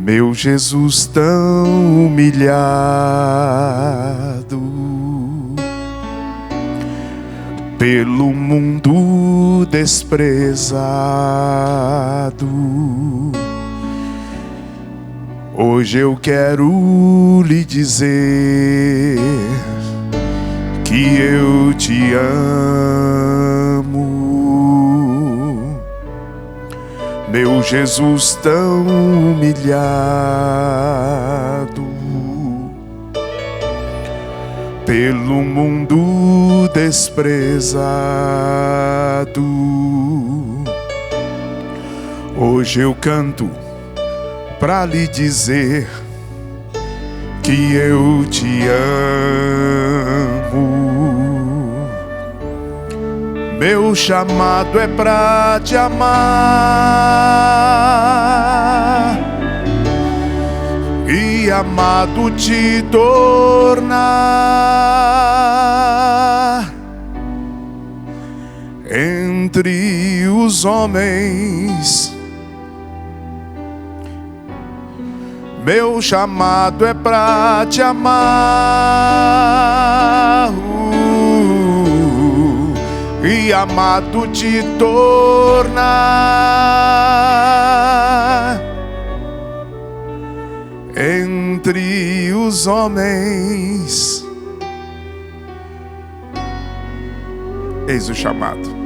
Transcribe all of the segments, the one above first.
Meu Jesus tão humilhado, pelo mundo desprezado, hoje eu quero lhe dizer que eu te amo. Meu Jesus tão humilhado, pelo mundo desprezado, hoje eu canto pra lhe dizer que eu te amo. Meu chamado é pra te amar e amado te tornar entre os homens. Meu chamado é pra te amar e amado te tornar entre os homens. Eis o chamado.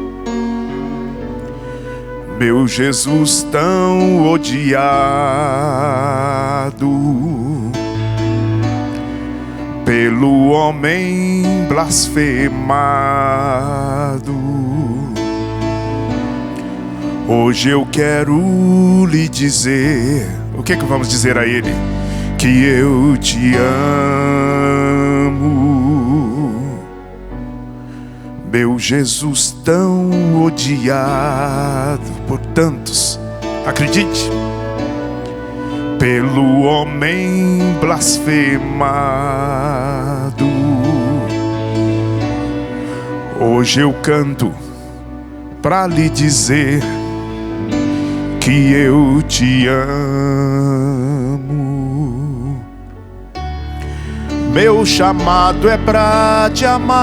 Meu Jesus tão odiado, pelo homem blasfemado, hoje eu quero lhe dizer, o que vamos dizer a ele? Que eu te amo. Meu Jesus tão odiado por tantos, acredite, pelo homem blasfemado, hoje eu canto pra lhe dizer que eu te amo. Meu chamado é pra te amar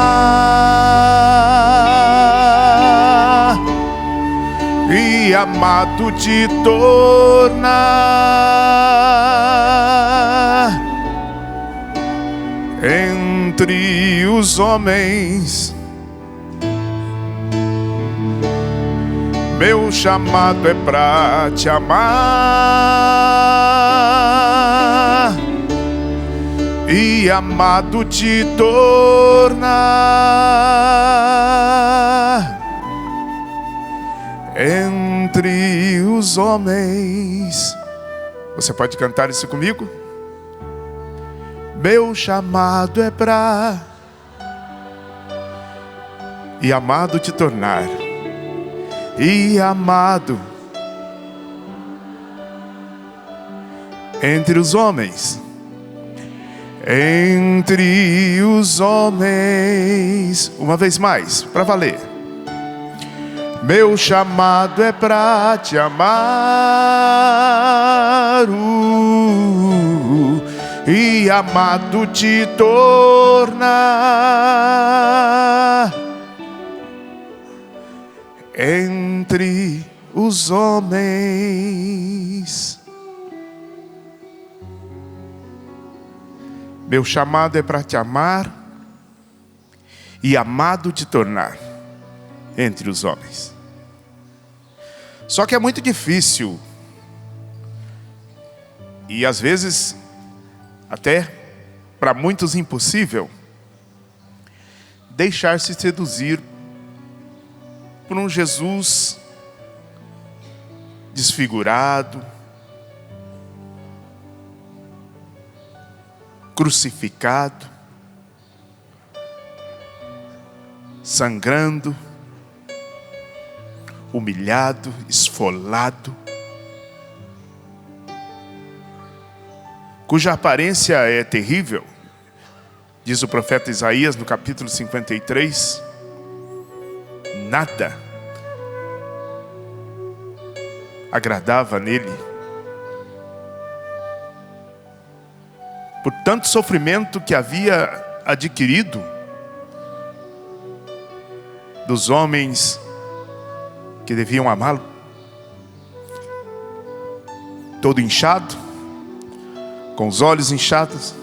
e amado te tornar entre os homens. Meu chamado é pra te amar e amado te tornar entre os homens. Você pode cantar isso comigo? Meu chamado é pra e amado te tornar e amado entre os homens. Entre os homens. Uma vez mais, para valer. Meu chamado é pra te amar e amado te tornar entre os homens. Meu chamado é para te amar e amado te tornar entre os homens. Só que é muito difícil e às vezes até para muitos impossível deixar-se seduzir por um Jesus desfigurado, crucificado, sangrando, humilhado, esfolado, cuja aparência é terrível. Diz o profeta Isaías no capítulo 53, nada agradava nele. por tanto sofrimento que havia adquirido dos homens que deviam amá-lo, todo inchado, com os olhos inchados.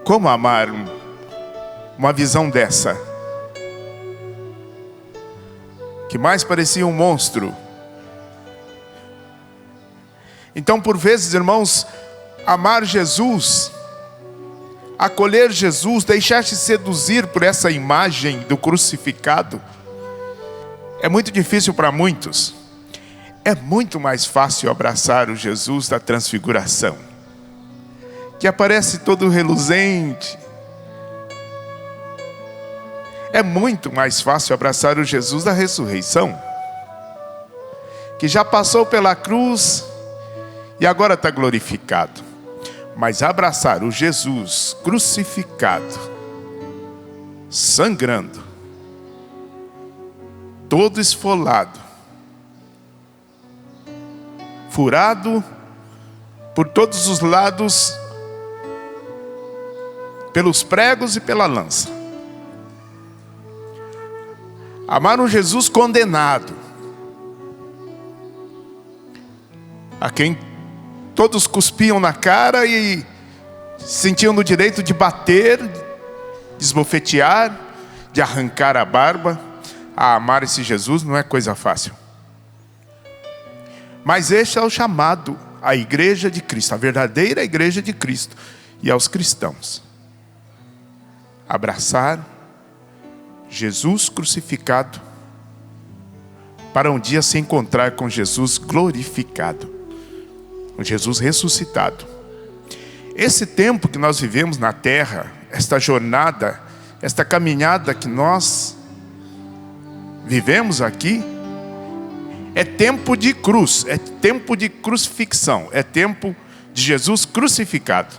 Como amar uma visão dessa, que mais parecia um monstro? Então, por vezes, irmãos, amar Jesus, acolher Jesus, deixar-se seduzir por essa imagem do crucificado, é muito difícil para muitos. É muito mais fácil abraçar o Jesus da transfiguração, que aparece todo reluzente. É muito mais fácil abraçar o Jesus da ressurreição, que já passou pela cruz e agora está glorificado. Mas abraçar o Jesus crucificado, sangrando, todo esfolado, furado por todos os lados, pelos pregos e pela lança. Amar um Jesus condenado, a quem todos cuspiam na cara e sentiam no direito de bater, de esbofetear, de arrancar a barba. Amar esse Jesus não é coisa fácil. Mas este é o chamado à igreja de Cristo, a verdadeira igreja de Cristo, e aos cristãos: abraçar Jesus crucificado, para um dia se encontrar com Jesus glorificado, com Jesus ressuscitado. Esse tempo que nós vivemos na terra, esta jornada, esta caminhada que nós vivemos aqui, é tempo de cruz, é tempo de crucifixão, é tempo de Jesus crucificado.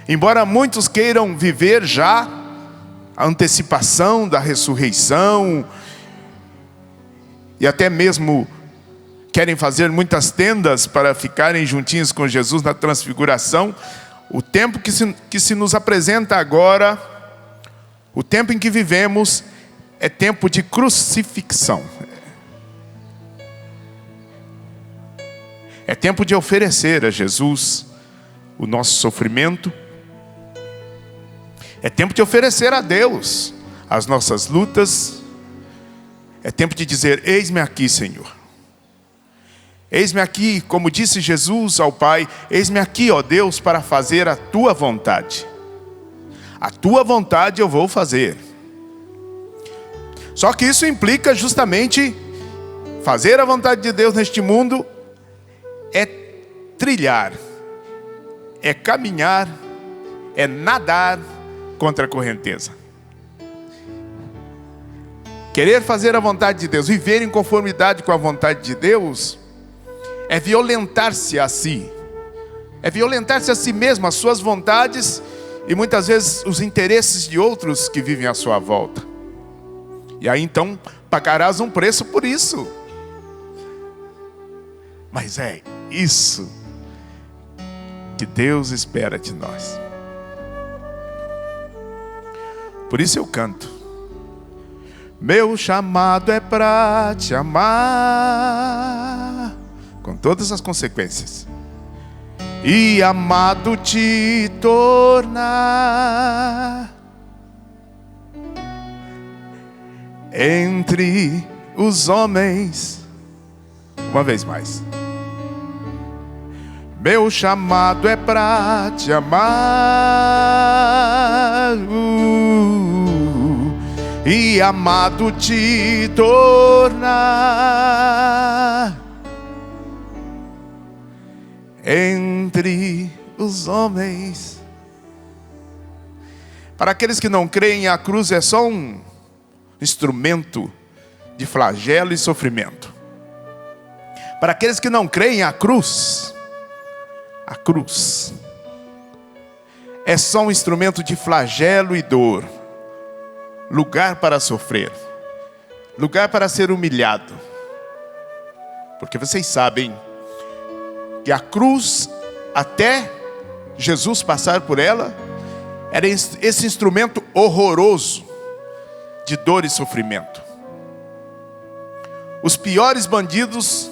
Embora muitos queiram viver já a antecipação da ressurreição, e até mesmo querem fazer muitas tendas para ficarem juntinhos com Jesus na transfiguração, o tempo que se nos apresenta agora, o tempo em que vivemos, é tempo de crucifixão. É tempo de oferecer a Jesus o nosso sofrimento. É tempo de oferecer a Deus as nossas lutas. É tempo de dizer: eis-me aqui, Senhor. Eis-me aqui, como disse Jesus ao Pai: eis-me aqui, ó Deus, para fazer a tua vontade. A tua vontade eu vou fazer. Só que isso implica justamente fazer a vontade de Deus neste mundo. É trilhar, é caminhar, é nadar contra a correnteza. Querer fazer a vontade de Deus, viver em conformidade com a vontade de Deus, é violentar-se a si. É violentar-se a si mesmo, as suas vontades e muitas vezes os interesses de outros que vivem à sua volta. E aí então pagarás um preço por isso. Mas é isso que Deus espera de nós. Por isso eu canto: meu chamado é para te amar, com todas as consequências, e amado te tornar. Entre os homens, uma vez mais. Meu chamado é para te amar, e amado te tornar. Entre os homens. Para aqueles que não creem, a cruz é só um instrumento de flagelo e sofrimento. Para aqueles que não creem, a cruz é só um instrumento de flagelo e dor, lugar para sofrer, lugar para ser humilhado. Porque vocês sabem que a cruz, até Jesus passar por ela, era esse instrumento horroroso de dor e sofrimento. Os piores bandidos,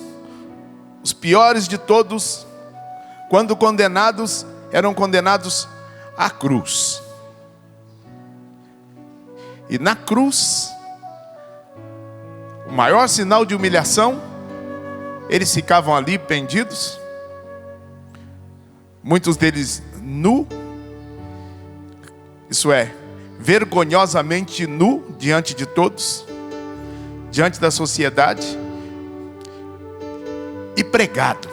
os piores de todos, quando condenados, eram condenados à cruz. E na cruz, o maior sinal de humilhação, eles ficavam ali pendidos, muitos deles nu, isso é, vergonhosamente nu diante de todos, diante da sociedade, e pregado.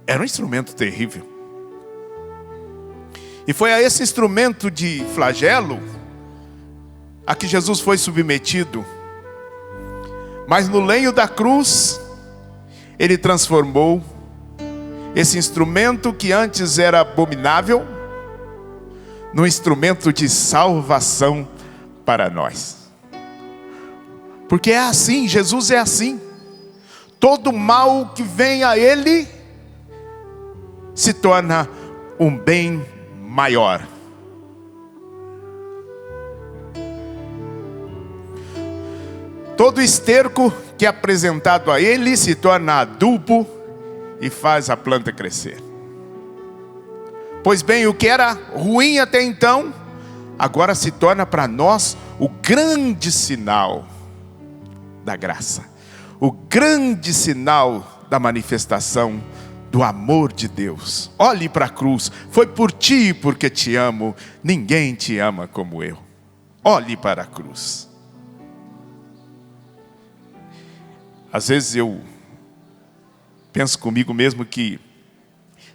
Era um instrumento terrível. E foi a esse instrumento de flagelo a que Jesus foi submetido. Mas no lenho da cruz, Ele transformou esse instrumento que antes era abominável, num instrumento de salvação para nós. Porque é assim, Jesus é assim. Todo mal que vem a Ele se torna um bem maior. Todo esterco que é apresentado a Ele se torna adubo e faz a planta crescer. Pois bem, o que era ruim até então, agora se torna para nós o grande sinal da graça, o grande sinal da manifestação do amor de Deus. Olhe para a cruz, foi por ti e porque te amo, ninguém te ama como eu. Olhe para a cruz. Às vezes eu penso comigo mesmo que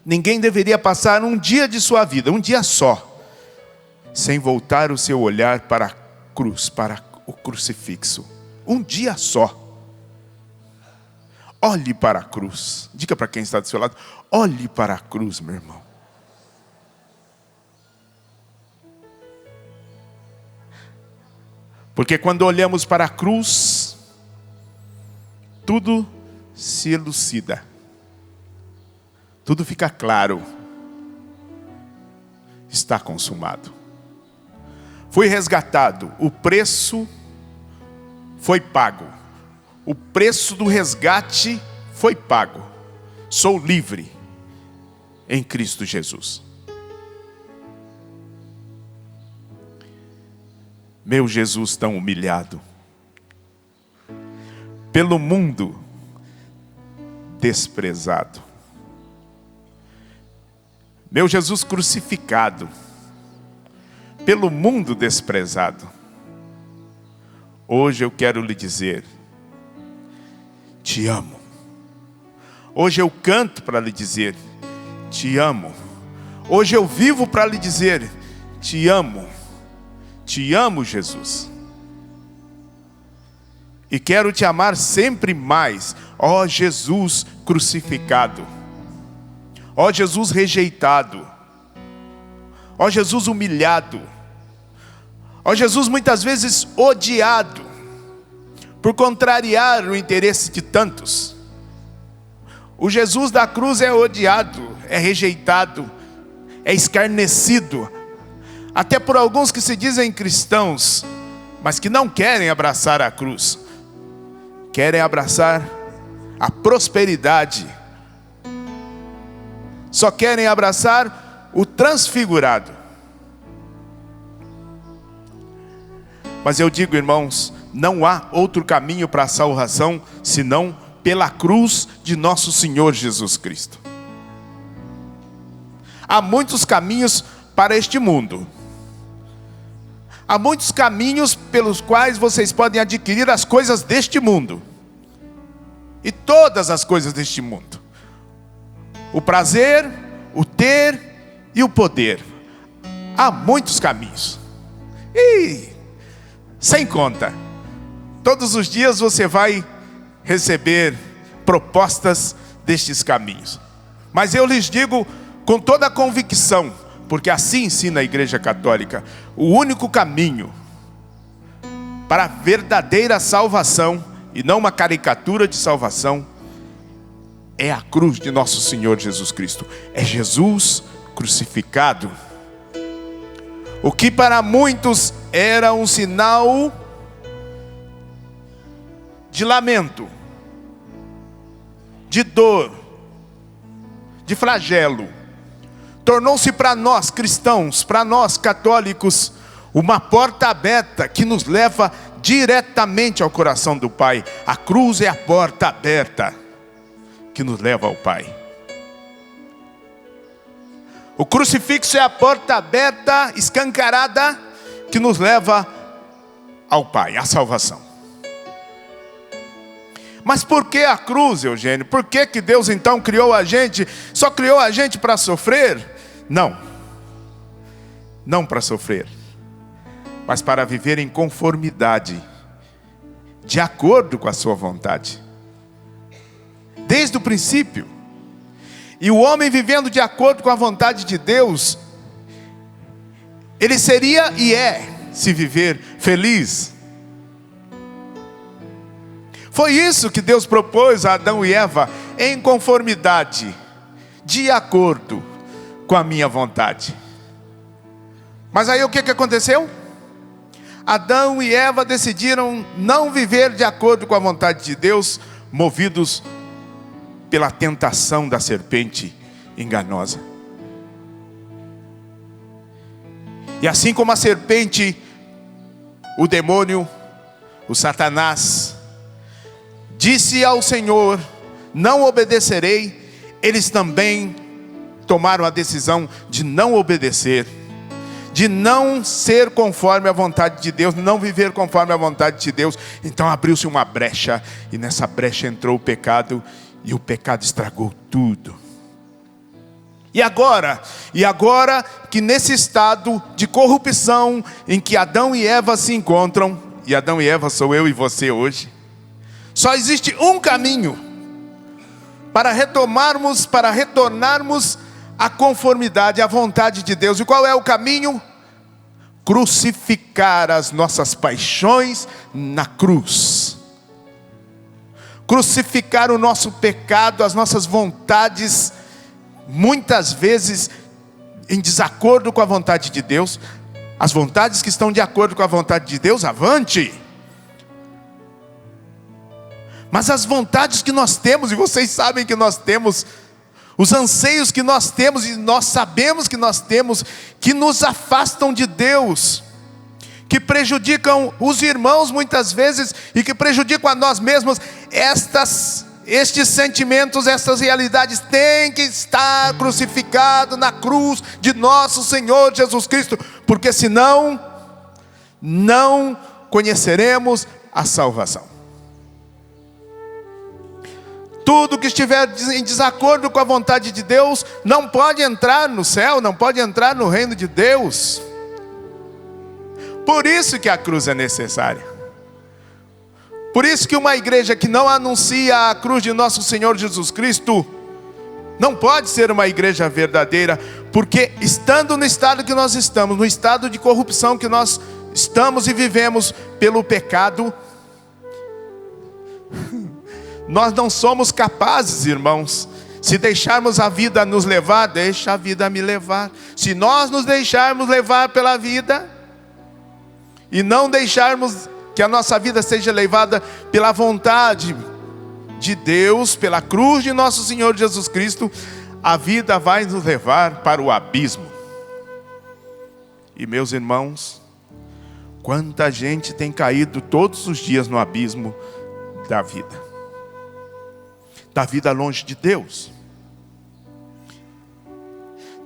ninguém deveria passar um dia de sua vida, um dia só, sem voltar o seu olhar para a cruz, para o crucifixo. Um dia só. Olhe para a cruz. Diga para quem está do seu lado: olhe para a cruz, meu irmão. Porque quando olhamos para a cruz, tudo se elucida. Tudo fica claro. Está consumado. Fui resgatado. O preço foi pago. O preço do resgate foi pago. Sou livre em Cristo Jesus. Meu Jesus tão humilhado, pelo mundo desprezado. Meu Jesus crucificado, pelo mundo desprezado. Hoje eu quero lhe dizer: te amo. Hoje eu canto para lhe dizer: te amo. Hoje eu vivo para lhe dizer: te amo. Te amo, Jesus. E quero te amar sempre mais, ó Jesus crucificado, ó Jesus rejeitado, ó Jesus humilhado, ó Jesus muitas vezes odiado, por contrariar o interesse de tantos. O Jesus da cruz é odiado, é rejeitado, é escarnecido, até por alguns que se dizem cristãos, mas que não querem abraçar a cruz. Querem abraçar a prosperidade. Só querem abraçar o transfigurado. Mas eu digo, irmãos, não há outro caminho para a salvação senão pela cruz de nosso Senhor Jesus Cristo. Há muitos caminhos para este mundo. Há muitos caminhos pelos quais vocês podem adquirir as coisas deste mundo. E todas as coisas deste mundo. O prazer, o ter e o poder. Há muitos caminhos. E sem conta. Todos os dias você vai receber propostas destes caminhos. Mas eu lhes digo com toda a convicção, porque assim ensina a Igreja Católica, o único caminho para a verdadeira salvação e não uma caricatura de salvação, é a cruz de nosso Senhor Jesus Cristo. É Jesus crucificado. O que para muitos era um sinal de lamento, de dor, de flagelo, tornou-se para nós cristãos, para nós católicos, uma porta aberta que nos leva diretamente ao coração do Pai. A cruz é a porta aberta que nos leva ao Pai. O crucifixo é a porta aberta, escancarada, que nos leva ao Pai, à salvação. Mas por que a cruz, Eugênio? Por que Deus então criou a gente? Só criou a gente para sofrer? Não. Não para sofrer, mas para viver em conformidade, de acordo com a sua vontade. Desde o princípio. E o homem vivendo de acordo com a vontade de Deus, ele seria e é, se viver feliz. Foi isso que Deus propôs a Adão e Eva, em conformidade, de acordo com a minha vontade. Mas aí o que aconteceu? Adão e Eva decidiram não viver de acordo com a vontade de Deus, movidos pela tentação da serpente enganosa. E assim como a serpente, o demônio, o Satanás, disse ao Senhor: não obedecerei, eles também tomaram a decisão de não obedecer, de não ser conforme a vontade de Deus, não viver conforme a vontade de Deus. Então abriu-se uma brecha, e nessa brecha entrou o pecado, e o pecado estragou tudo. E agora que nesse estado de corrupção em que Adão e Eva se encontram, e Adão e Eva sou eu e você hoje, só existe um caminho para retomarmos, para retornarmos à conformidade, à vontade de Deus. E qual é o caminho? Crucificar as nossas paixões na cruz. Crucificar o nosso pecado, as nossas vontades, muitas vezes em desacordo com a vontade de Deus. As vontades que estão de acordo com a vontade de Deus, avante. Mas as vontades que nós temos, e vocês sabem que nós temos, os anseios que nós temos, e nós sabemos que nós temos, que nos afastam de Deus, que prejudicam os irmãos muitas vezes, e que prejudicam a nós mesmos, estes sentimentos, essas realidades têm que estar crucificado na cruz de nosso Senhor Jesus Cristo, porque senão não conheceremos a salvação. Tudo que estiver em desacordo com a vontade de Deus não pode entrar no céu, não pode entrar no reino de Deus. Por isso que a cruz é necessária. Por isso que uma igreja que não anuncia a cruz de nosso Senhor Jesus Cristo não pode ser uma igreja verdadeira, porque estando no estado que nós estamos, no estado de corrupção que nós estamos e vivemos pelo pecado, nós não somos capazes, irmãos, se deixarmos a vida nos levar, deixa a vida me levar. Se nós nos deixarmos levar pela vida, e não deixarmos que a nossa vida seja levada pela vontade de Deus, pela cruz de nosso Senhor Jesus Cristo, a vida vai nos levar para o abismo. E meus irmãos, quanta gente tem caído todos os dias no abismo da vida longe de Deus,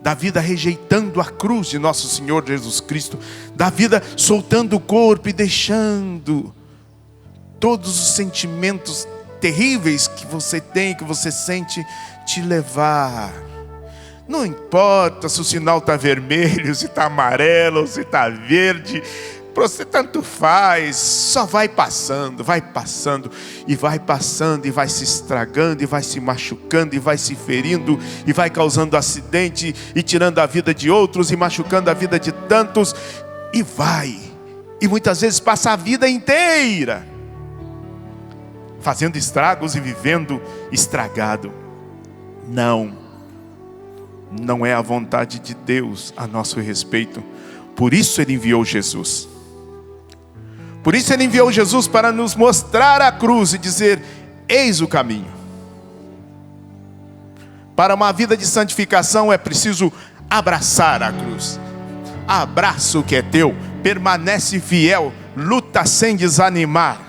da vida rejeitando a cruz de nosso Senhor Jesus Cristo, da vida soltando o corpo e deixando todos os sentimentos terríveis que você tem, que você sente, te levar. Não importa se o sinal está vermelho, se está amarelo, se está verde, para você tanto faz, só vai passando, e vai se estragando, e vai se machucando, e vai se ferindo, e vai causando acidente, e tirando a vida de outros, e machucando a vida de tantos, e muitas vezes passa a vida inteira fazendo estragos e vivendo estragado. Não é a vontade de Deus a nosso respeito. Por isso Ele enviou Jesus. Por isso Ele enviou Jesus para nos mostrar a cruz e dizer: eis o caminho. Para uma vida de santificação é preciso abraçar a cruz. Abraça o que é teu, permanece fiel, luta sem desanimar.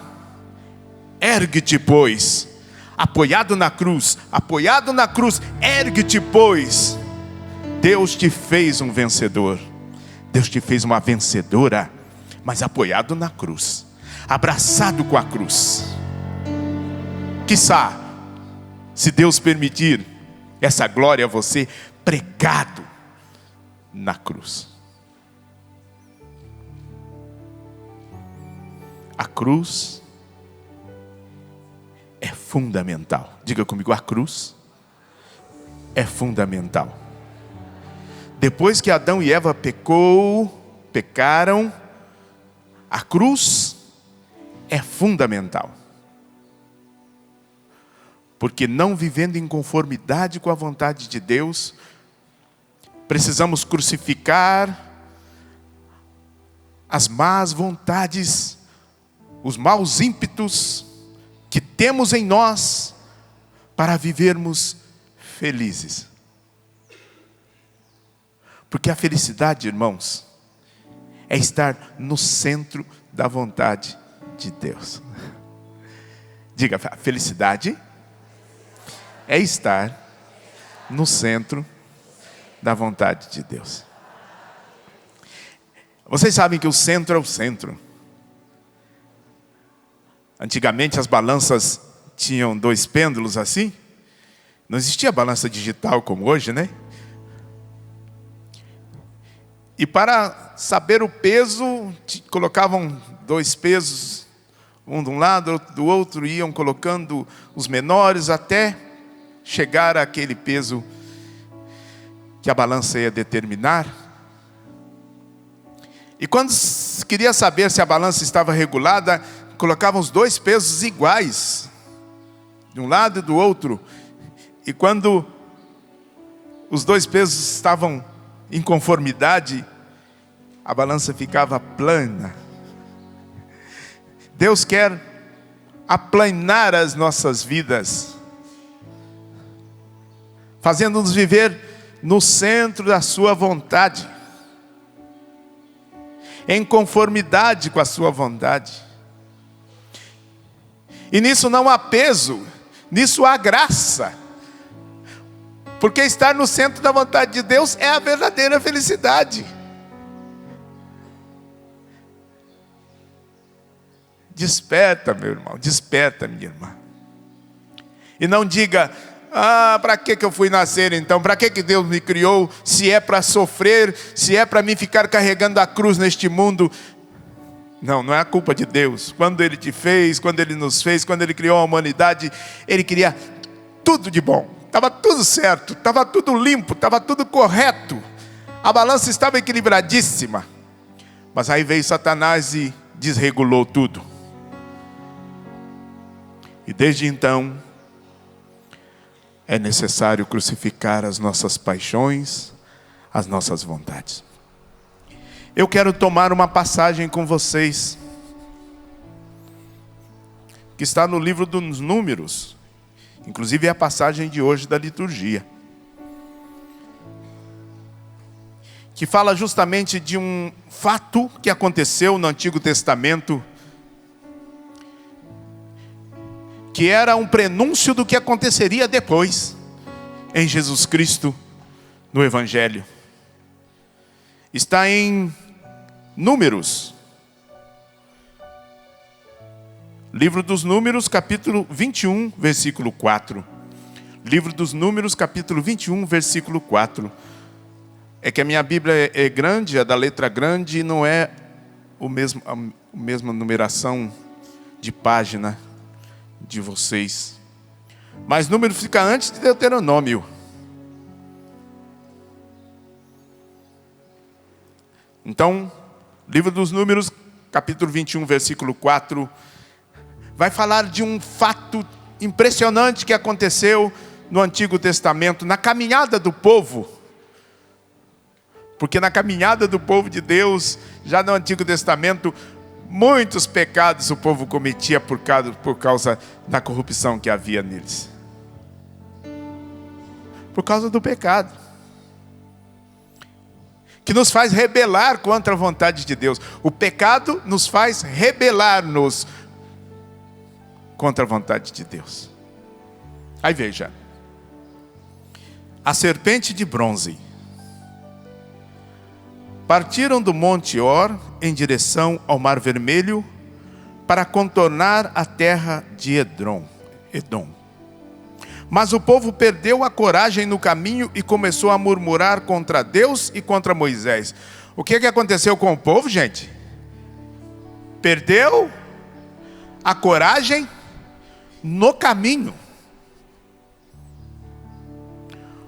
Ergue-te, pois, apoiado na cruz, ergue-te, pois. Deus te fez um vencedor. Deus te fez uma vencedora, mas apoiado na cruz, abraçado com a cruz. Quiçá, se Deus permitir, essa glória a você pregado na cruz. A cruz é fundamental. Diga comigo, a cruz é fundamental. Depois que Adão e Eva pecaram, a cruz é fundamental. Porque não vivendo em conformidade com a vontade de Deus, precisamos crucificar as más vontades, os maus ímpetos que temos em nós para vivermos felizes. Porque a felicidade, irmãos, é estar no centro da vontade de Deus. Diga, a felicidade é estar no centro da vontade de Deus. Vocês sabem que o centro é o centro. Antigamente as balanças tinham 2 pêndulos assim. Não existia balança digital como hoje, né? E para saber o peso, colocavam 2 pesos, um de um lado, outro do outro, iam colocando os menores até chegar àquele peso que a balança ia determinar. E quando queria saber se a balança estava regulada, colocavam os 2 pesos iguais, de um lado e do outro. E quando os 2 pesos estavam em conformidade, a balança ficava plana. Deus quer aplanar as nossas vidas, fazendo-nos viver no centro da sua vontade, em conformidade com a sua vontade. E nisso não há peso, nisso há graça. Porque estar no centro da vontade de Deus é a verdadeira felicidade. Desperta, meu irmão, desperta, minha irmã. E não diga: para que eu fui nascer então? Para que Deus me criou? Se é para sofrer, se é para mim ficar carregando a cruz neste mundo. Não é a culpa de Deus. Quando Ele te fez, quando Ele nos fez, quando Ele criou a humanidade, Ele queria tudo de bom. Estava tudo certo, estava tudo limpo, estava tudo correto. A balança estava equilibradíssima. Mas aí veio Satanás e desregulou tudo. E desde então, é necessário crucificar as nossas paixões, as nossas vontades. Eu quero tomar uma passagem com vocês, que está no livro dos Números. Inclusive é a passagem de hoje da liturgia, que fala justamente de um fato que aconteceu no Antigo Testamento, que era um prenúncio do que aconteceria depois, em Jesus Cristo, no Evangelho. Está em Números, livro dos Números, capítulo 21, versículo 4. Livro dos Números, capítulo 21, versículo 4. É que a minha Bíblia é grande, a da letra grande, e não é a mesma numeração de página de vocês. Mas Número fica antes de Deuteronômio. Então, livro dos Números, capítulo 21, versículo 4, vai falar de um fato impressionante que aconteceu no Antigo Testamento, na caminhada do povo. Porque na caminhada do povo de Deus, já no Antigo Testamento, muitos pecados o povo cometia por causa da corrupção que havia neles. Por causa do pecado, que nos faz rebelar contra a vontade de Deus. O pecado nos faz rebelar-nos contra a vontade de Deus. Aí veja, a serpente de bronze partiram do Monte Or em direção ao Mar Vermelho para contornar a terra de Edom. Mas o povo perdeu a coragem no caminho e começou a murmurar contra Deus e contra Moisés. O que aconteceu com o povo, gente? Perdeu a coragem no caminho.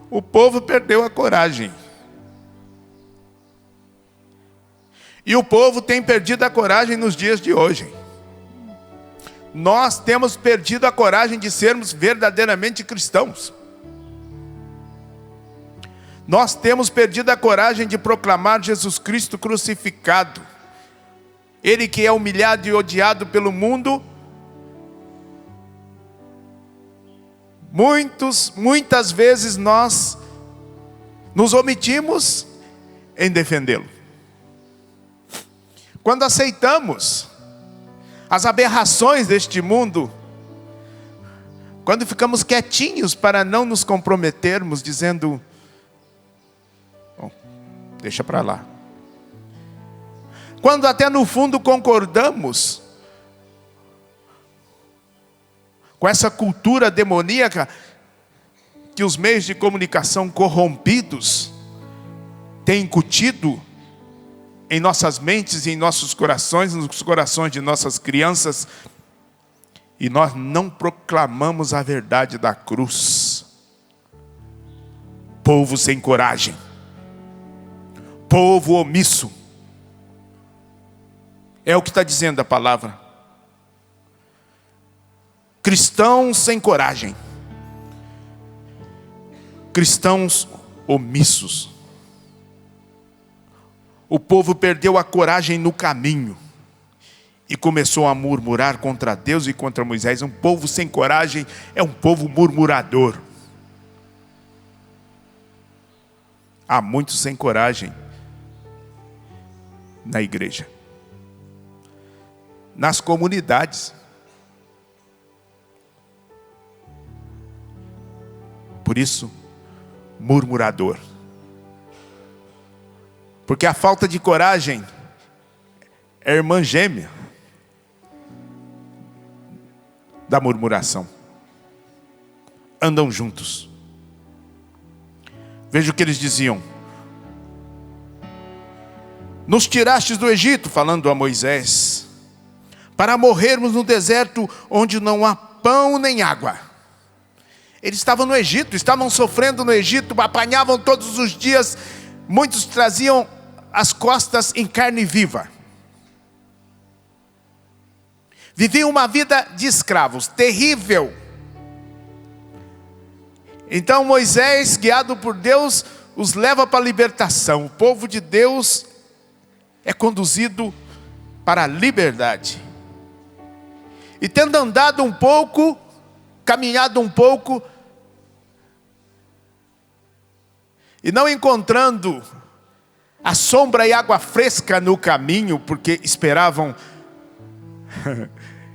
O povo perdeu a coragem. E o povo tem perdido a coragem nos dias de hoje. Nós temos perdido a coragem de sermos verdadeiramente cristãos. Nós temos perdido a coragem de proclamar Jesus Cristo crucificado. Ele que é humilhado e odiado pelo mundo. Muitas vezes nós nos omitimos em defendê-lo. Quando aceitamos as aberrações deste mundo, quando ficamos quietinhos para não nos comprometermos, dizendo, bom, deixa para lá. Quando até no fundo concordamos com essa cultura demoníaca que os meios de comunicação corrompidos têm incutido em nossas mentes e em nossos corações, nos corações de nossas crianças, e nós não proclamamos a verdade da cruz. Povo sem coragem, povo omisso, é o que está dizendo a palavra. Cristãos sem coragem, cristãos omissos. O povo perdeu a coragem no caminho e começou a murmurar contra Deus e contra Moisés. Um povo sem coragem é um povo murmurador. Há muitos sem coragem na igreja, nas comunidades. Por isso, murmurador. Porque a falta de coragem é irmã gêmea da murmuração. Andam juntos. Veja o que eles diziam. Nos tirastes do Egito, falando a Moisés, para morrermos no deserto onde não há pão nem água. Eles estavam no Egito, estavam sofrendo no Egito, apanhavam todos os dias. Muitos traziam as costas em carne viva. Viviam uma vida de escravos, terrível. Então Moisés, guiado por Deus, os leva para a libertação. O povo de Deus é conduzido para a liberdade. E tendo andado um pouco, caminhado um pouco, e não encontrando a sombra e água fresca no caminho, porque esperavam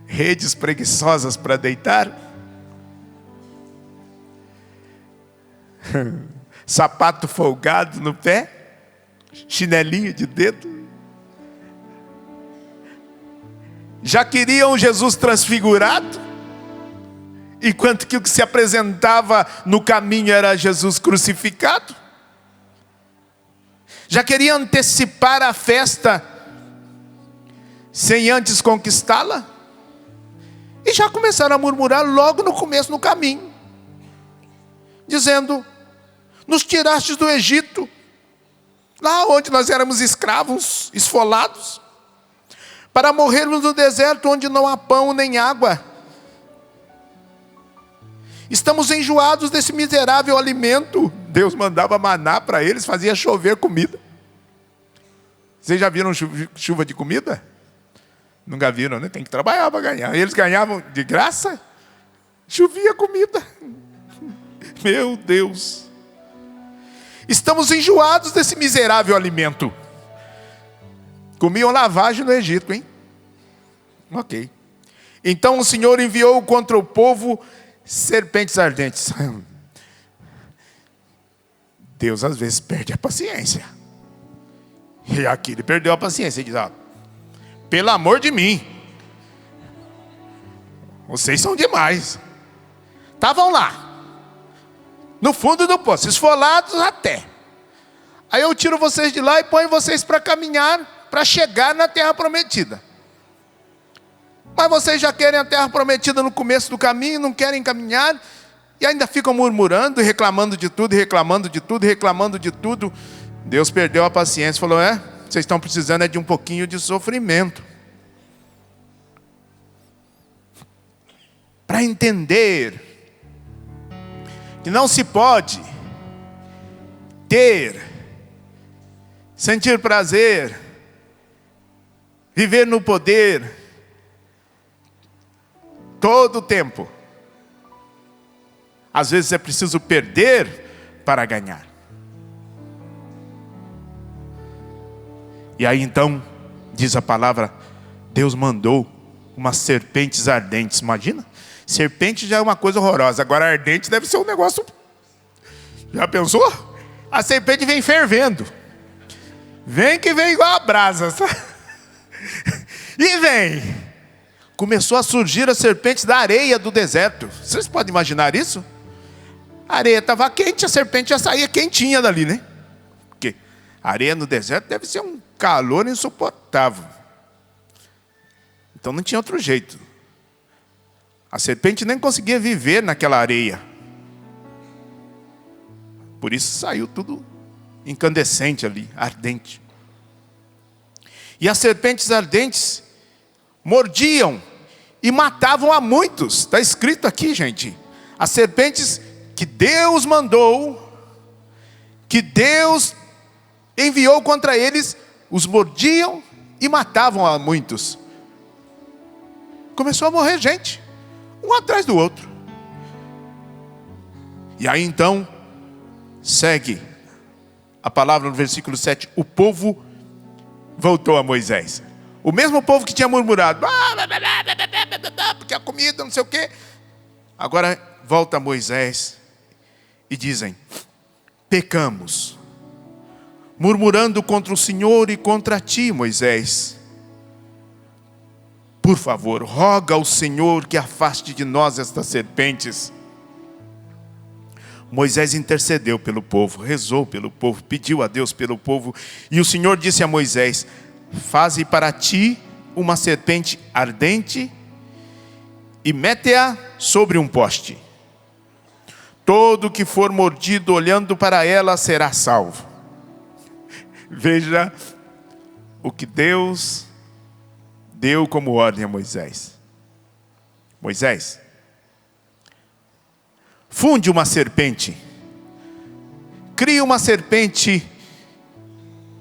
redes preguiçosas para deitar, sapato folgado no pé, chinelinho de dedo, já queriam Jesus transfigurado, enquanto que o que se apresentava no caminho era Jesus crucificado. Já queria antecipar a festa sem antes conquistá-la. E já começaram a murmurar logo no começo, no caminho, dizendo, nos tirastes do Egito, lá onde nós éramos escravos, esfolados, para morrermos no deserto onde não há pão nem água. Estamos enjoados desse miserável alimento. Deus mandava maná para eles, fazia chover comida. Vocês já viram chuva de comida? Nunca viram, né? Tem que trabalhar para ganhar. Eles ganhavam de graça, chovia comida. Meu Deus. Estamos enjoados desse miserável alimento. Comiam lavagem no Egito, hein? Ok. Então o Senhor enviou contra o povo serpentes ardentes. Deus às vezes perde a paciência. E aqui ele perdeu a paciência. Ele diz, pelo amor de mim, vocês são demais. Estavam lá, no fundo do poço, esfolados até. Aí eu tiro vocês de lá e ponho vocês para caminhar, para chegar na terra prometida. Mas vocês já querem a terra prometida no começo do caminho, não querem caminhar, e ainda ficam murmurando, e reclamando de tudo, e reclamando de tudo, e reclamando de tudo. Deus perdeu a paciência e falou, vocês estão precisando de um pouquinho de sofrimento. Para entender que não se pode sentir prazer, viver no poder, todo o tempo. Às vezes é preciso perder para ganhar. E aí então, diz a palavra, Deus mandou umas serpentes ardentes. Imagina? Serpente já é uma coisa horrorosa. Agora ardente deve ser um negócio... Já pensou? A serpente vem fervendo. Vem que vem igual a brasa. E vem. Começou a surgir as serpentes da areia do deserto. Vocês podem imaginar isso? A areia estava quente, a serpente já saía quentinha dali, né? Porque a areia no deserto deve ser um calor insuportável. Então não tinha outro jeito. A serpente nem conseguia viver naquela areia. Por isso saiu tudo incandescente ali, ardente. E as serpentes ardentes mordiam e matavam a muitos. Está escrito aqui, gente. As serpentes que Deus mandou, que Deus enviou contra eles, os mordiam e matavam a muitos. Começou a morrer gente, um atrás do outro. E aí então, segue a palavra no versículo 7. O povo voltou a Moisés. O mesmo povo que tinha murmurado, porque a comida, não sei o quê. Agora volta a Moisés e dizem, pecamos, murmurando contra o Senhor e contra ti, Moisés. Por favor, roga ao Senhor que afaste de nós estas serpentes. Moisés intercedeu pelo povo, rezou pelo povo, pediu a Deus pelo povo. E o Senhor disse a Moisés, faze para ti uma serpente ardente e mete-a sobre um poste. Todo que for mordido olhando para ela será salvo. Veja o que Deus deu como ordem a Moisés. Moisés, funde uma serpente, crie uma serpente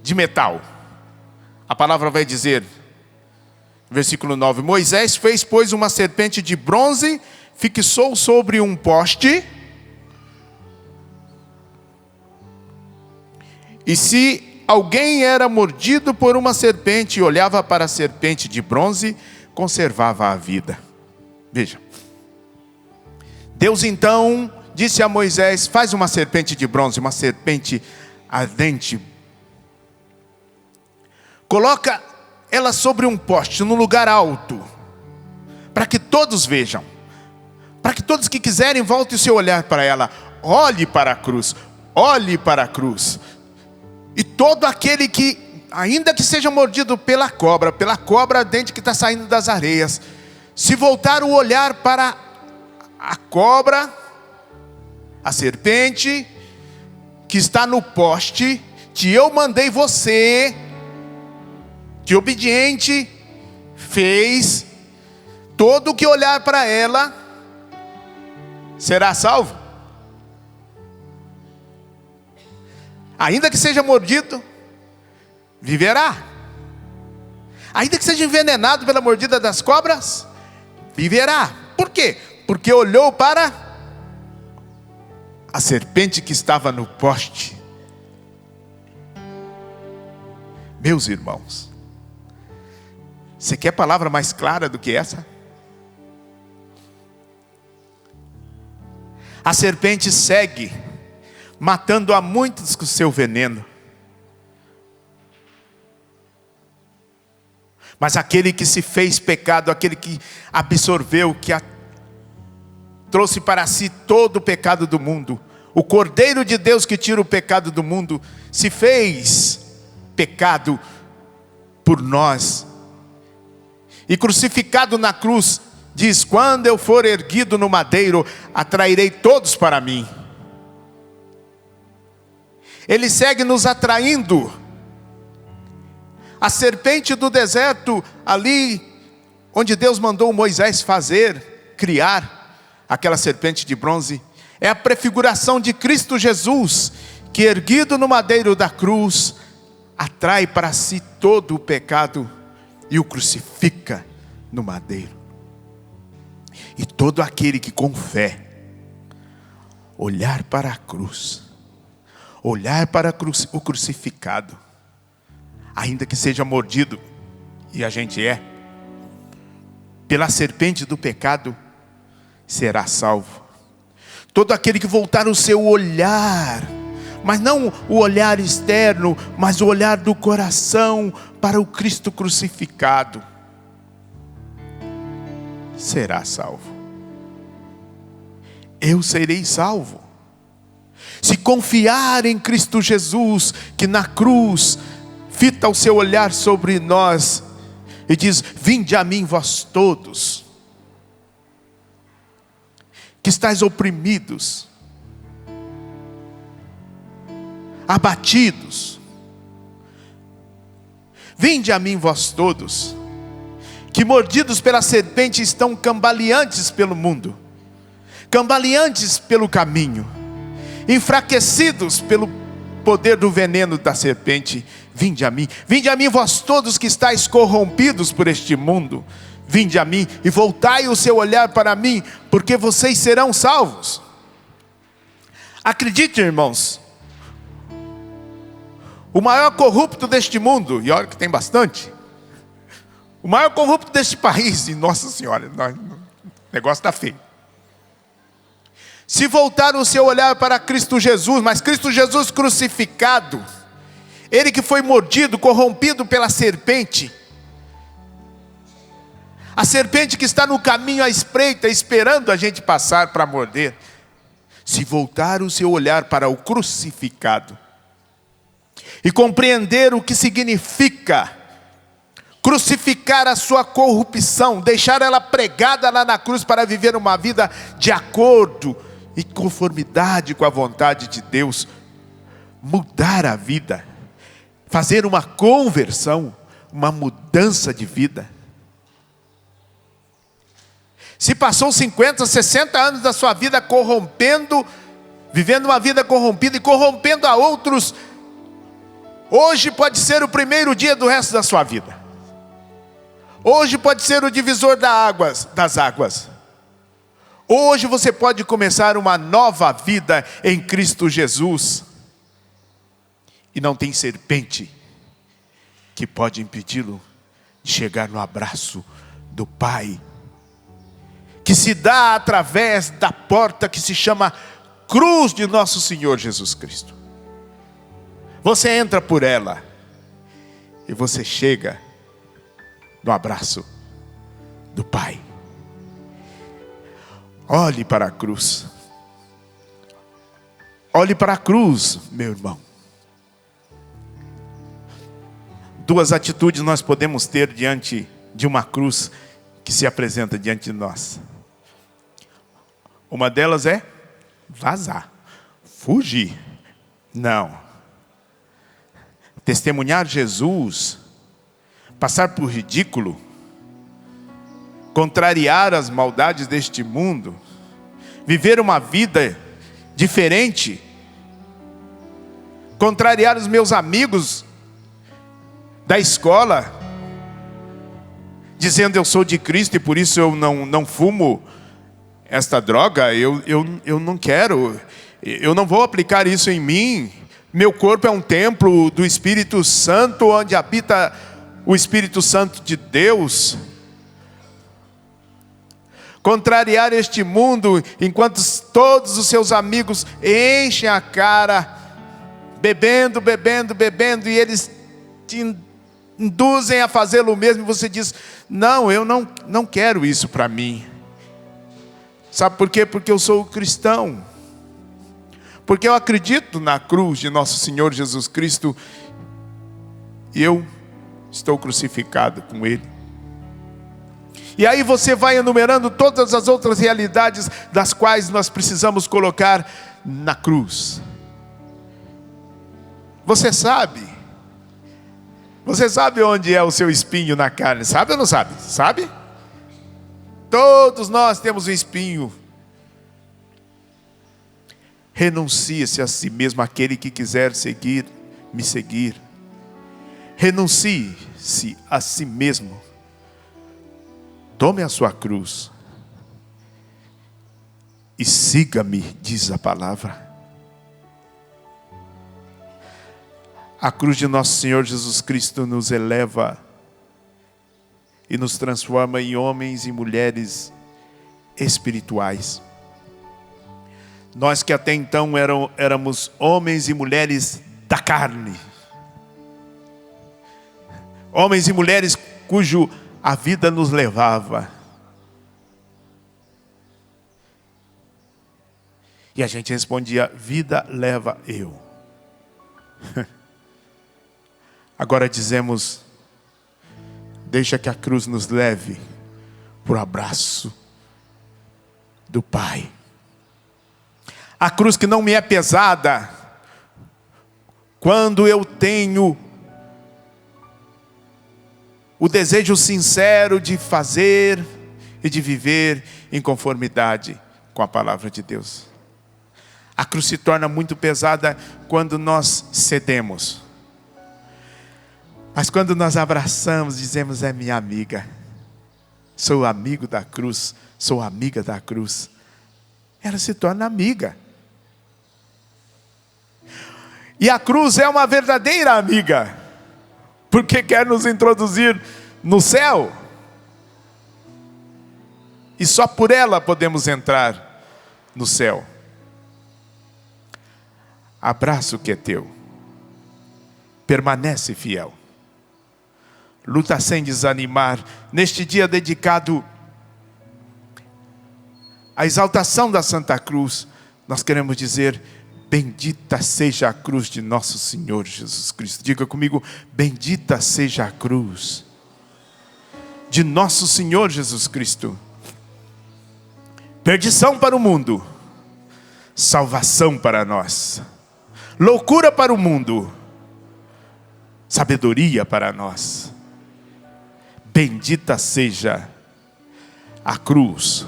de metal. A palavra vai dizer, versículo 9, Moisés fez, pois, uma serpente de bronze, fixou sobre um poste, e se alguém era mordido por uma serpente e olhava para a serpente de bronze, conservava a vida. Veja. Deus então disse a Moisés, faz uma serpente de bronze, uma serpente ardente. Coloca ela sobre um poste, num lugar alto, para que todos vejam. Para que todos que quiserem voltem o seu olhar para ela. Olhe para a cruz, olhe para a cruz. E todo aquele que, ainda que seja mordido pela cobra ardente que está saindo das areias, se voltar o olhar para a cobra, a serpente, que está no poste, que eu mandei você, que obediente, fez, todo que olhar para ela será salvo. Ainda que seja mordido, viverá. Ainda que seja envenenado pela mordida das cobras, viverá. Por quê? Porque olhou para a serpente que estava no poste. Meus irmãos, você quer palavra mais clara do que essa? A serpente segue, matando a muitos com seu veneno. Mas aquele que se fez pecado, aquele que absorveu, trouxe para si todo o pecado do mundo, o Cordeiro de Deus que tira o pecado do mundo, se fez pecado por nós. E crucificado na cruz, diz: quando eu for erguido no madeiro, atrairei todos para mim. Ele segue nos atraindo. A serpente do deserto, ali onde Deus mandou Moisés criar aquela serpente de bronze, é a prefiguração de Cristo Jesus, que erguido no madeiro da cruz, atrai para si todo o pecado e o crucifica no madeiro. E todo aquele que com fé olhar para a cruz, olhar para o crucificado, ainda que seja mordido, e a gente é, pela serpente do pecado, será salvo. Todo aquele que voltar o seu olhar, mas não o olhar externo, mas o olhar do coração para o Cristo crucificado, será salvo. Eu serei salvo se confiar em Cristo Jesus, que na cruz fita o seu olhar sobre nós e diz: vinde a mim vós todos que estáis oprimidos, abatidos. Vinde a mim vós todos que mordidos pela serpente estão cambaleantes pelo mundo, cambaleantes pelo caminho, enfraquecidos pelo poder do veneno da serpente. Vinde a mim vós todos que estáis corrompidos por este mundo. Vinde a mim e voltai o seu olhar para mim, porque vocês serão salvos. Acredite, irmãos, o maior corrupto deste mundo, e olha que tem bastante, o maior corrupto deste país, e nossa senhora, o negócio está feio. Se voltar o seu olhar para Cristo Jesus, mas Cristo Jesus crucificado, Ele que foi mordido, corrompido pela serpente, a serpente que está no caminho à espreita, esperando a gente passar para morder. Se voltar o seu olhar para o crucificado e compreender o que significa crucificar a sua corrupção, deixar ela pregada lá na cruz para viver uma vida de acordo e conformidade com a vontade de Deus, mudar a vida, fazer uma conversão, uma mudança de vida. Se passou 50, 60 anos da sua vida corrompendo, vivendo uma vida corrompida e corrompendo a outros, hoje pode ser o primeiro dia do resto da sua vida. Hoje pode ser o divisor das águas. Hoje você pode começar uma nova vida em Cristo Jesus. E não tem serpente que pode impedi-lo de chegar no abraço do Pai, que se dá através da porta que se chama cruz de nosso Senhor Jesus Cristo. Você entra por ela e você chega no abraço do Pai. Olhe para a cruz. Olhe para a cruz, meu irmão. Duas atitudes nós podemos ter diante de uma cruz que se apresenta diante de nós. Uma delas é vazar, fugir. Não. Testemunhar Jesus, passar por ridículo, contrariar as maldades deste mundo, viver uma vida diferente, contrariar os meus amigos da escola, dizendo eu sou de Cristo e por isso eu não fumo esta droga, eu não quero, eu não vou aplicar isso em mim. Meu corpo é um templo do Espírito Santo, onde habita o Espírito Santo de Deus. Contrariar este mundo, enquanto todos os seus amigos enchem a cara, bebendo, e eles te induzem a fazê-lo o mesmo, e você diz, não, eu não quero isso para mim. Sabe por quê? Porque eu sou cristão. Porque eu acredito na cruz de nosso Senhor Jesus Cristo, e eu estou crucificado com Ele. E aí você vai enumerando todas as outras realidades das quais nós precisamos colocar na cruz. Você sabe onde é o seu espinho na carne, sabe ou não sabe? Sabe? Todos nós temos um espinho. Renuncie-se a si mesmo, aquele que quiser me seguir. Renuncie-se a si mesmo. Tome a sua cruz e siga-me, diz a palavra. A cruz de nosso Senhor Jesus Cristo nos eleva e nos transforma em homens e mulheres espirituais. Nós que até então éramos homens e mulheres da carne, homens e mulheres cujo a vida nos levava, e a gente respondia, vida leva eu. Agora dizemos, deixa que a cruz nos leve para o abraço do Pai. A cruz que não me é pesada, quando eu tenho o desejo sincero de fazer e de viver em conformidade com a palavra de Deus. A cruz se torna muito pesada quando nós cedemos. Mas quando nós abraçamos, dizemos, é minha amiga. Sou amigo da cruz, sou amiga da cruz. Ela se torna amiga. E a cruz é uma verdadeira amiga, porque quer nos introduzir no céu. E só por ela podemos entrar no céu. Abraça o que é teu. Permanece fiel. Luta sem desanimar. Neste dia dedicado à exaltação da Santa Cruz, nós queremos dizer, bendita seja a cruz de nosso Senhor Jesus Cristo. Diga comigo, bendita seja a cruz de nosso Senhor Jesus Cristo. Perdição para o mundo, salvação para nós. Loucura para o mundo, sabedoria para nós. Bendita seja a cruz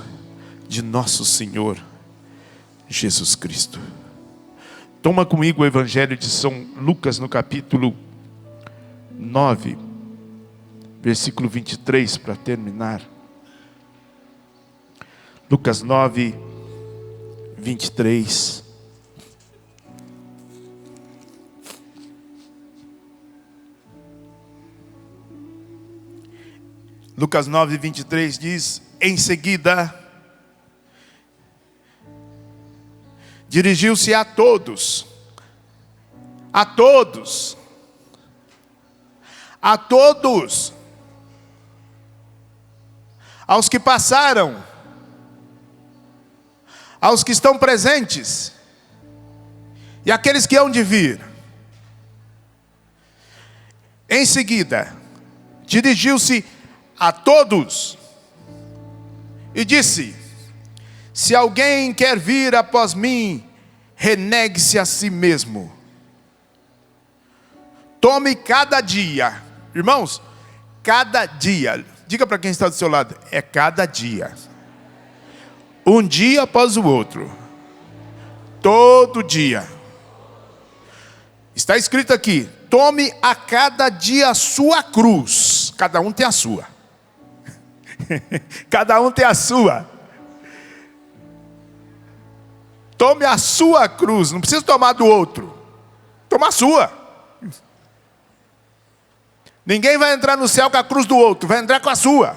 de nosso Senhor Jesus Cristo. Toma comigo o Evangelho de São Lucas no capítulo 9, versículo 23, para terminar. Lucas 9, 23. Lucas 9, 23 diz, em seguida, dirigiu-se a todos, aos que passaram, aos que estão presentes, e aqueles que hão de vir. Em seguida, dirigiu-se a todos e disse, se alguém quer vir após mim, renegue-se a si mesmo. Tome cada dia, irmãos, cada dia, Diga para quem está do seu lado: é cada dia. Um dia após o outro. Todo dia. Está escrito aqui: tome a cada dia a sua cruz. Cada um tem a sua. Cada um tem a sua. Tome a sua cruz. Não precisa tomar do outro. Toma a sua. Ninguém vai entrar no céu com a cruz do outro. Vai entrar com a sua.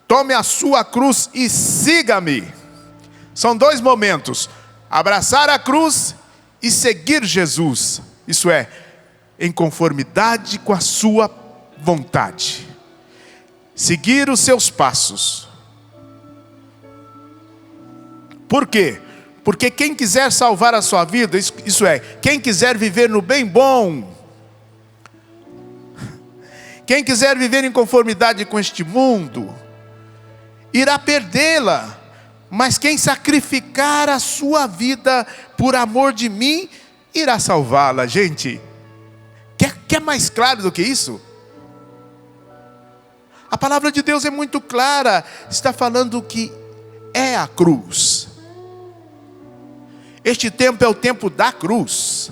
Tome a sua cruz e siga-me. São dois momentos: abraçar a cruz e seguir Jesus. Isso é, em conformidade com a sua vontade. Seguir os seus passos. Por quê? Porque quem quiser salvar a sua vida, isso é, quem quiser viver no bem bom, quem quiser viver em conformidade com este mundo, irá perdê-la. Mas quem sacrificar a sua vida por amor de mim, irá salvá-la. Gente, quer mais claro do que isso? A palavra de Deus é muito clara. Está falando que é a cruz. Este tempo é o tempo da cruz.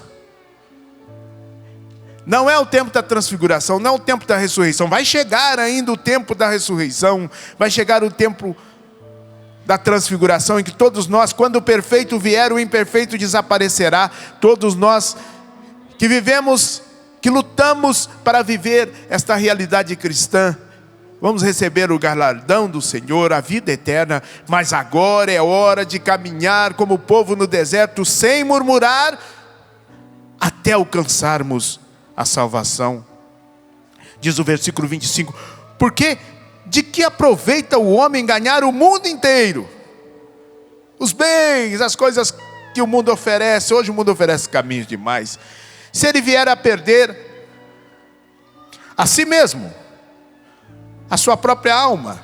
Não é o tempo da transfiguração, não é o tempo da ressurreição. Vai chegar ainda o tempo da ressurreição. Vai chegar o tempo da transfiguração, em que todos nós, quando o perfeito vier, o imperfeito desaparecerá. Todos nós que vivemos, que lutamos para viver esta realidade cristã, vamos receber o galardão do Senhor, a vida eterna. Mas agora é hora de caminhar como o povo no deserto, sem murmurar, até alcançarmos a salvação. Diz o versículo 25: porque de que aproveita o homem ganhar o mundo inteiro? Os bens, as coisas que o mundo oferece. Hoje o mundo oferece caminhos demais. Se ele vier a perder a si mesmo, a sua própria alma,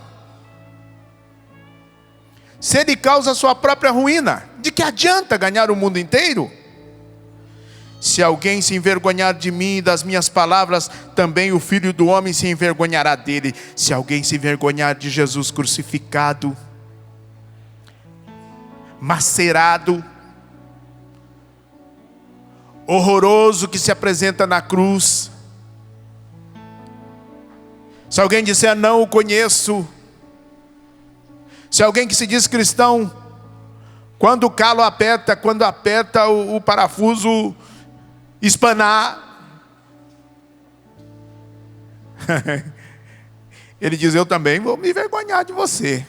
se ele causa a sua própria ruína, de que adianta ganhar o mundo inteiro? Se alguém se envergonhar de mim e das minhas palavras, também o Filho do Homem se envergonhará dele. Se alguém se envergonhar de Jesus crucificado, macerado, horroroso, que se apresenta na cruz. Se alguém disser não o conheço, se alguém que se diz cristão, quando o calo aperta, quando aperta o parafuso espanar, ele diz: eu também vou me envergonhar de você.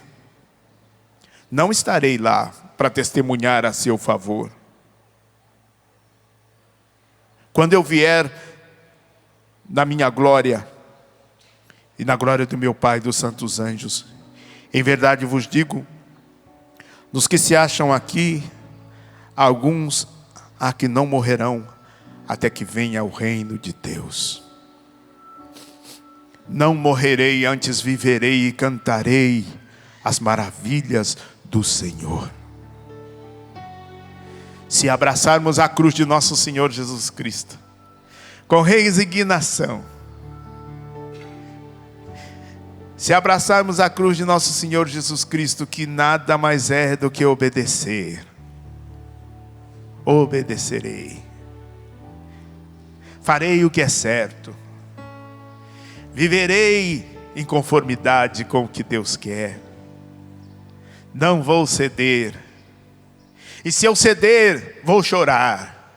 Não estarei lá para testemunhar a seu favor. Quando eu vier na minha glória e na glória do meu Pai e dos santos anjos, em verdade vos digo, dos que se acham aqui, alguns há que não morrerão até que venha o reino de Deus. Não morrerei, antes viverei e cantarei as maravilhas do Senhor. Se abraçarmos a cruz de nosso Senhor Jesus Cristo, com resignação, se abraçarmos a cruz de nosso Senhor Jesus Cristo, que nada mais é do que obedecer, obedecerei. Farei o que é certo. Viverei em conformidade com o que Deus quer. Não vou ceder. E se eu ceder, vou chorar.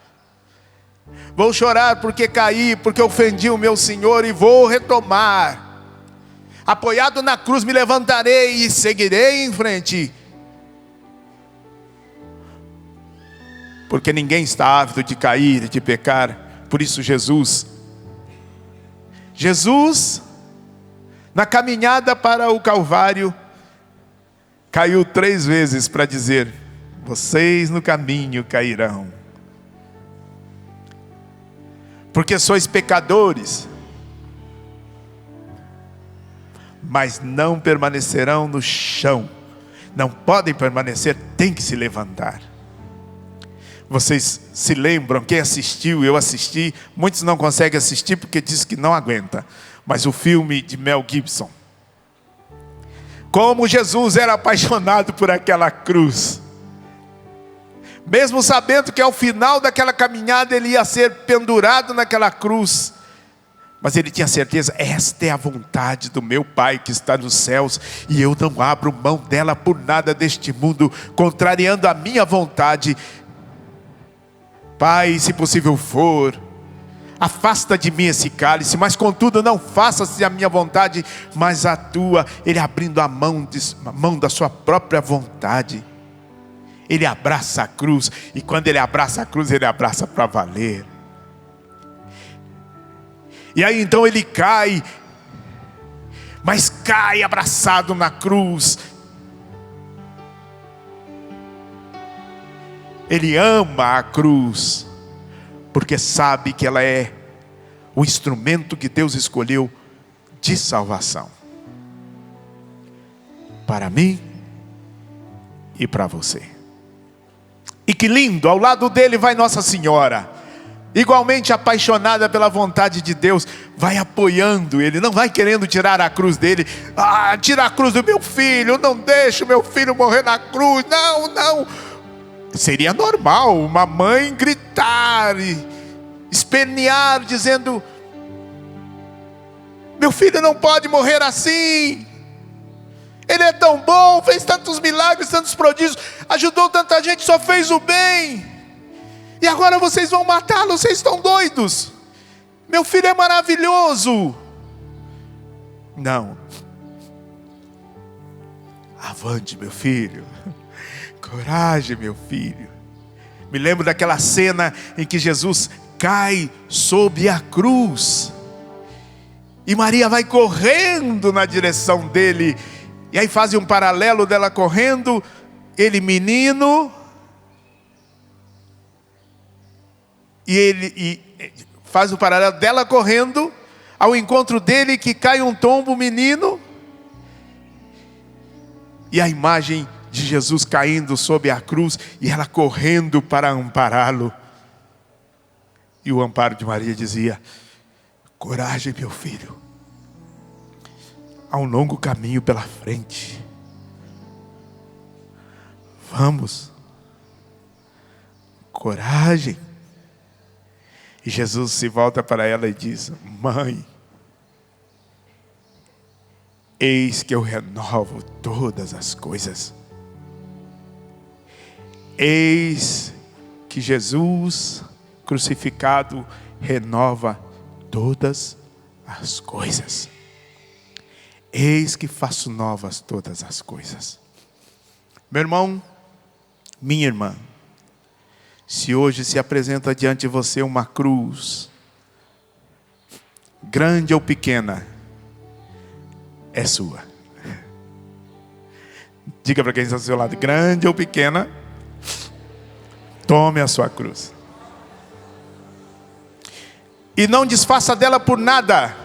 Vou chorar porque caí, porque ofendi o meu Senhor, e vou retomar. Apoiado na cruz, me levantarei e seguirei em frente. Porque ninguém está ávido de cair, de pecar. Por isso Jesus, na caminhada para o Calvário, caiu 3 vezes para dizer: vocês no caminho cairão. Porque sois pecadores, mas não permanecerão no chão. Não podem permanecer, tem que se levantar. Vocês se lembram, quem assistiu, eu assisti, muitos não conseguem assistir porque diz que não aguenta. mas o filme de Mel Gibson. Como Jesus era apaixonado por aquela cruz. Mesmo sabendo que ao final daquela caminhada ele ia ser pendurado naquela cruz. Mas ele tinha certeza, esta é a vontade do meu Pai que está nos céus, e eu não abro mão dela por nada deste mundo, contrariando a minha vontade. Pai, se possível for, afasta de mim esse cálice, mas contudo não faça-se a minha vontade, mas a tua. Ele abrindo a mão da sua própria vontade. Ele abraça a cruz, e quando ele abraça a cruz, ele abraça para valer. E aí então ele cai, mas cai abraçado na cruz. Ele ama a cruz, porque sabe que ela é o instrumento que Deus escolheu de salvação. Para mim e para você. E que lindo, ao lado dele vai Nossa Senhora, igualmente apaixonada pela vontade de Deus, vai apoiando ele, não vai querendo tirar a cruz dele. Tira a cruz do meu filho, não deixe o meu filho morrer na cruz, não. Seria normal uma mãe gritar e espernear, dizendo: meu filho não pode morrer assim. Ele é tão bom, fez tantos milagres, tantos prodígios, ajudou tanta gente, só fez o bem. E agora vocês vão matá-lo, vocês estão doidos. Meu filho é maravilhoso. Não. Avante, meu filho. Coragem, meu filho. Me lembro daquela cena em que Jesus cai sob a cruz. E Maria vai correndo na direção dele. E aí fazem um paralelo dela correndo, ele menino, e faz o paralelo dela correndo ao encontro dele, que cai um tombo, menino, e a imagem de Jesus caindo sob a cruz e ela correndo para ampará-lo. E o amparo de Maria dizia: coragem, meu filho. Há um longo caminho pela frente. Vamos. Coragem. E Jesus se volta para ela e diz: mãe, eis que eu renovo todas as coisas. Eis que Jesus crucificado renova todas as coisas. Eis que faço novas todas as coisas. Meu irmão, minha irmã, se hoje se apresenta diante de você uma cruz, grande ou pequena, é sua. Diga para quem está do seu lado: grande ou pequena, tome a sua cruz. E não desfaça dela por nada.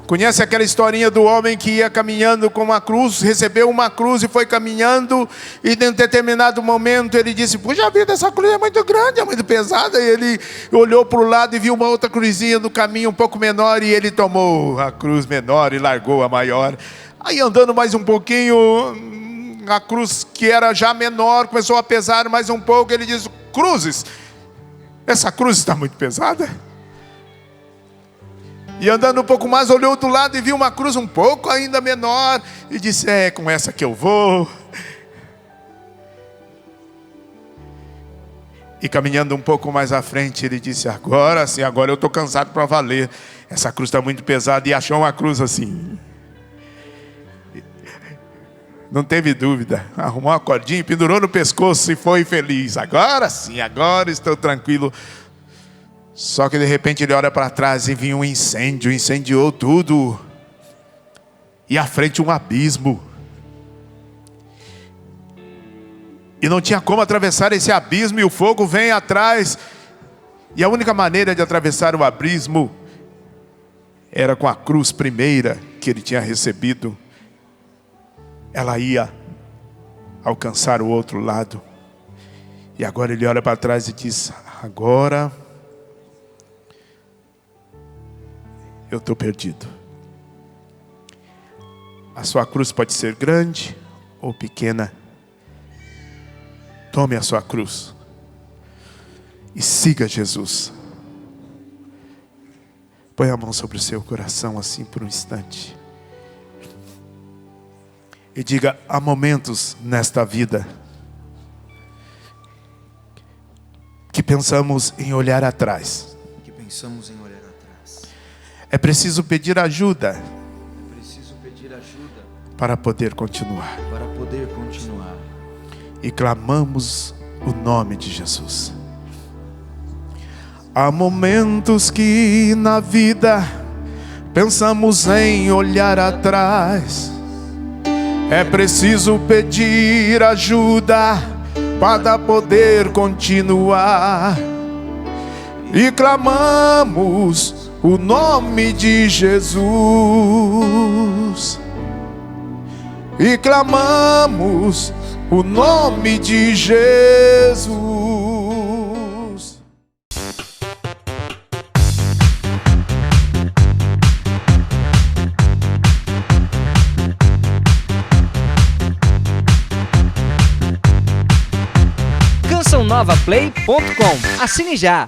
Conhece aquela historinha do homem que ia caminhando com uma cruz, recebeu uma cruz e foi caminhando, e em um determinado momento ele disse: puxa vida, essa cruz é muito grande, é muito pesada. E ele olhou para o lado e viu uma outra cruzinha no caminho um pouco menor, e ele tomou a cruz menor e largou a maior. Aí andando mais um pouquinho, a cruz que era já menor começou a pesar mais um pouco. Ele disse: cruzes, essa cruz está muito pesada. E andando um pouco mais, olhou do lado e viu uma cruz um pouco ainda menor. E disse: é com essa que eu vou. E caminhando um pouco mais à frente, ele disse: agora sim, agora eu estou cansado para valer. Essa cruz está muito pesada. E achou uma cruz assim. Não teve dúvida. Arrumou uma cordinha, pendurou no pescoço e foi feliz. Agora sim, agora estou tranquilo. Só que de repente ele olha para trás e vinha um incêndio, incendiou tudo. E à frente um abismo. E não tinha como atravessar esse abismo, e o fogo vem atrás. E a única maneira de atravessar o abismo era com a cruz primeira que ele tinha recebido. Ela ia alcançar o outro lado. E agora ele olha para trás e diz: agora eu estou perdido. A sua cruz pode ser grande ou pequena. Tome a sua cruz e siga Jesus. Põe a mão sobre o seu coração assim por um instante. E diga: há momentos nesta vida que pensamos em olhar atrás. É preciso pedir ajuda. Para poder continuar. E clamamos o nome de Jesus. Há momentos que na vida pensamos em olhar atrás. É preciso pedir ajuda para poder continuar. E clamamos o nome de Jesus. E clamamos o nome de Jesus. CançãoNovaPlay.com. Assine já!